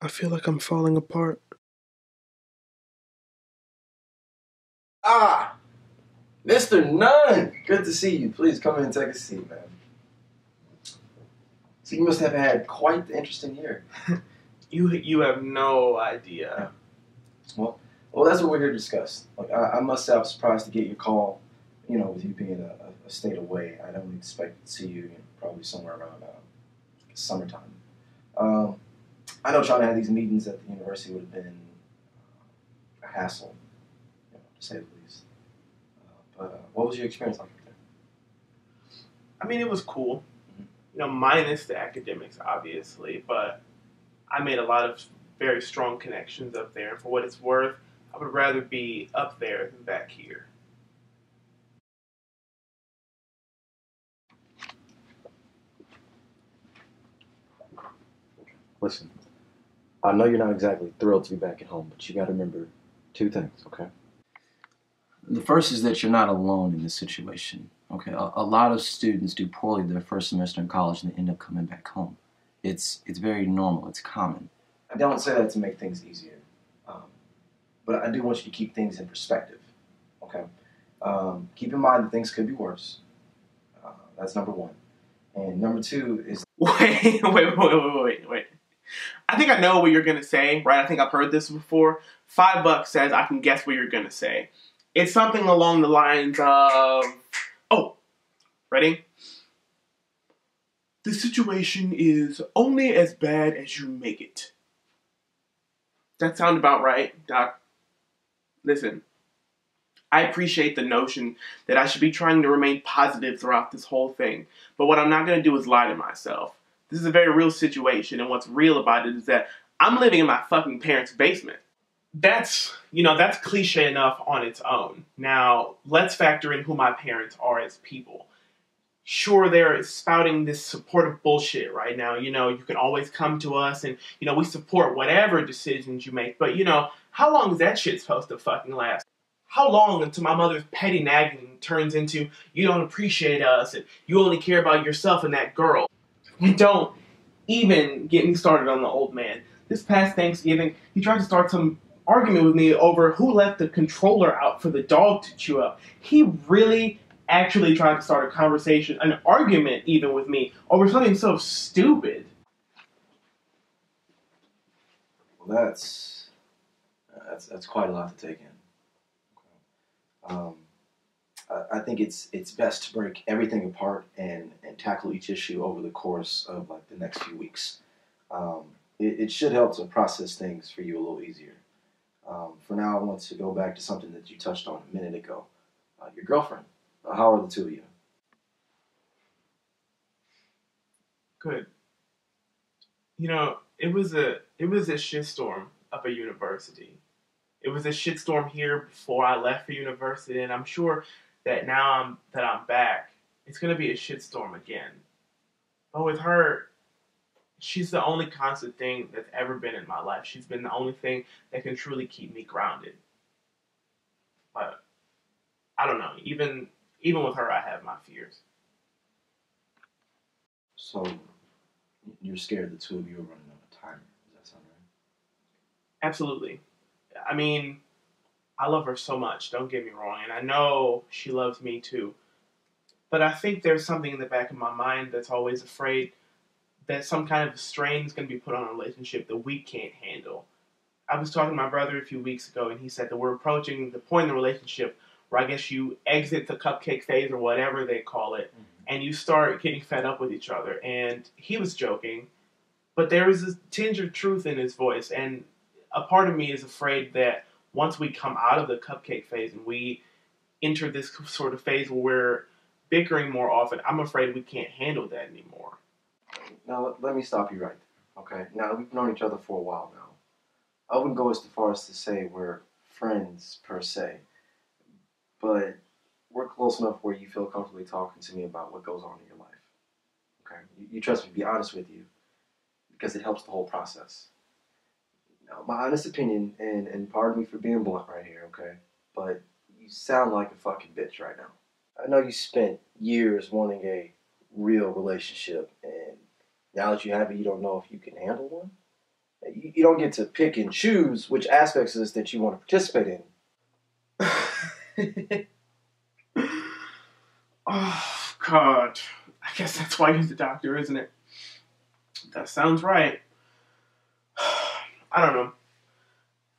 I feel like I'm falling apart. Ah, Mr. Nunn! Good to see you. Please come in and take a seat, man. So you must have had quite the interesting year. You have no idea. Well, that's what we're here to discuss. Like, I must say I was surprised to get your call, with you being a state away. I don't expect to see you, probably somewhere around summertime. Um, I know trying to have these meetings at the university would have been a hassle, to say the least. But what was your experience like there? I mean, it was cool. Minus the academics, obviously, but I made a lot of very strong connections up there. And for what it's worth, I would rather be up there than back here. Listen, I know you're not exactly thrilled to be back at home, but you got to remember two things, okay? The first is that you're not alone in this situation, okay? A lot of students do poorly their first semester in college and they end up coming back home. It's very normal. It's common. I don't say that to make things easier, but I do want you to keep things in perspective, okay? Keep in mind that things could be worse. That's number one. And number two is... Wait. I think I know what you're going to say, right? I think I've heard this before. $5 says I can guess what you're going to say. It's something along the lines of... Oh, ready? The situation is only as bad as you make it. That sound about right, Doc? Listen, I appreciate the notion that I should be trying to remain positive throughout this whole thing, but what I'm not going to do is lie to myself. This is a very real situation, and what's real about it is that I'm living in my fucking parents' basement. That's cliche enough on its own. Now, let's factor in who my parents are as people. Sure, they're spouting this supportive bullshit right now. You can always come to us and, we support whatever decisions you make. But, how long is that shit supposed to fucking last? How long until my mother's petty nagging turns into, you don't appreciate us and you only care about yourself and that girl? And don't even get me started on the old man. This past Thanksgiving, he tried to start some argument with me over who left the controller out for the dog to chew up. He really actually tried to start a conversation, an argument even with me, over something so stupid. Well, that's quite a lot to take in. I think it's best to break everything apart and tackle each issue over the course of like the next few weeks. It should help to process things for you a little easier. For now, I want to go back to something that you touched on a minute ago. Your girlfriend. How are the two of you? Good. It was a shitstorm up at university. It was a shitstorm here before I left for university, and I'm sure that now I'm back, it's gonna be a shitstorm again. But with her, she's the only constant thing that's ever been in my life. She's been the only thing that can truly keep me grounded. But I don't know. Even with her, I have my fears. So you're scared the two of you are running out of time. Does that sound right? Absolutely. I mean, I love her so much, don't get me wrong, and I know she loves me too. But I think there's something in the back of my mind that's always afraid that some kind of strain is going to be put on a relationship that we can't handle. I was talking to my brother a few weeks ago, and he said that we're approaching the point in the relationship where I guess you exit the cupcake phase or whatever they call it, and you start getting fed up with each other. And he was joking, but there was a tinge of truth in his voice, and a part of me is afraid that once we come out of the cupcake phase and we enter this sort of phase where we're bickering more often, I'm afraid we can't handle that anymore. Now, let me stop you right there, okay? Now, we've known each other for a while now. I wouldn't go as far as to say we're friends, per se, but we're close enough where you feel comfortably talking to me about what goes on in your life, okay? You trust me to be honest with you because it helps the whole process. Now, my honest opinion, and pardon me for being blunt right here, okay? But you sound like a fucking bitch right now. I know you spent years wanting a real relationship, and now that you have it, you don't know if you can handle one. You don't get to pick and choose which aspects of this that you want to participate in. Oh, God. I guess that's why you're the doctor, isn't it? That sounds right. I don't know.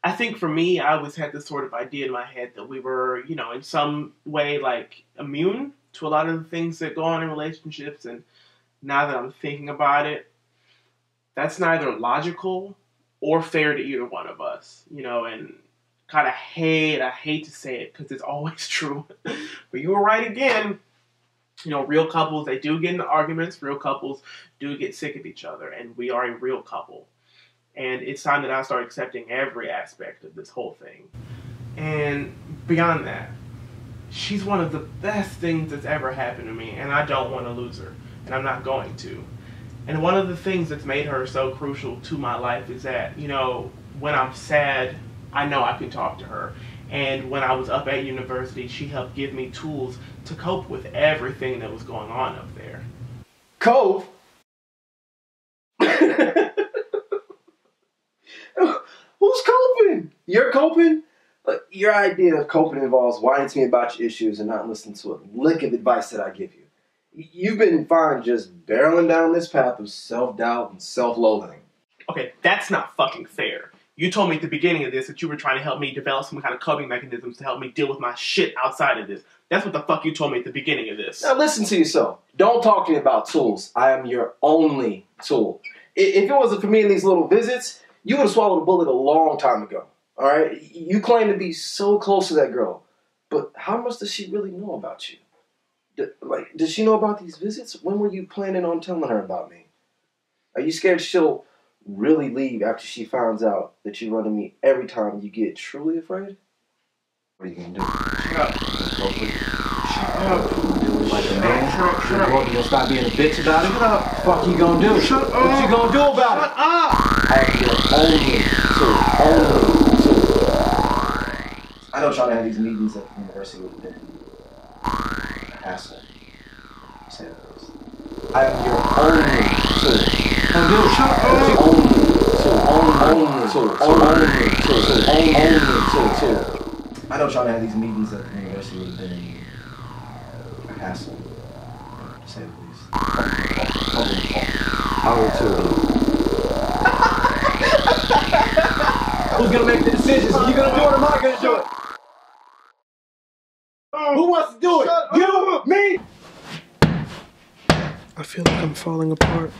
I think for me, I always had this sort of idea in my head that we were, you know, in some way, like, immune to a lot of the things that go on in relationships. And now that I'm thinking about it, that's neither logical or fair to either one of us, you know, and I hate to say it because it's always true. But you were right again. You know, real couples, they do get into arguments. Real couples do get sick of each other. And we are a real couple. And it's time that I start accepting every aspect of this whole thing. And beyond that, she's one of the best things that's ever happened to me, and I don't want to lose her, and I'm not going to. And one of the things that's made her so crucial to my life is that, you know, when I'm sad, I know I can talk to her. And when I was up at university, she helped give me tools to cope with everything that was going on up there. Cope? Who's coping? You're coping? Your idea of coping involves whining to me about your issues and not listening to a lick of advice that I give you. You've been fine just barreling down this path of self-doubt and self-loathing. Okay, that's not fucking fair. You told me at the beginning of this that you were trying to help me develop some kind of coping mechanisms to help me deal with my shit outside of this. That's what the fuck you told me at the beginning of this. Now listen to yourself. Don't talk to me about tools. I am your only tool. If it wasn't for me and these little visits, you would have swallowed a bullet a long time ago. Alright? You claim to be so close to that girl. But how much does she really know about you? Does she know about these visits? When were you planning on telling her about me? Are you scared she'll really leave after she finds out that you're running me every time you get truly afraid? What are you gonna do? Shut up. Shut up. Like a man? Shut up. You gonna stop being a bitch about it? Shut up. What you gonna do? Shut up. What you gonna do about Shut it? up. I am your only tool. I know trying to have these meetings at the university would have been a hassle. Say it first. I am your only tool. Shut up. I know trying to have these meetings at the university would have been a hassle. To say the least. Who's gonna make the decisions? Are you gonna do it or am I gonna do it? Who wants to do it? You? Me? I feel like I'm falling apart.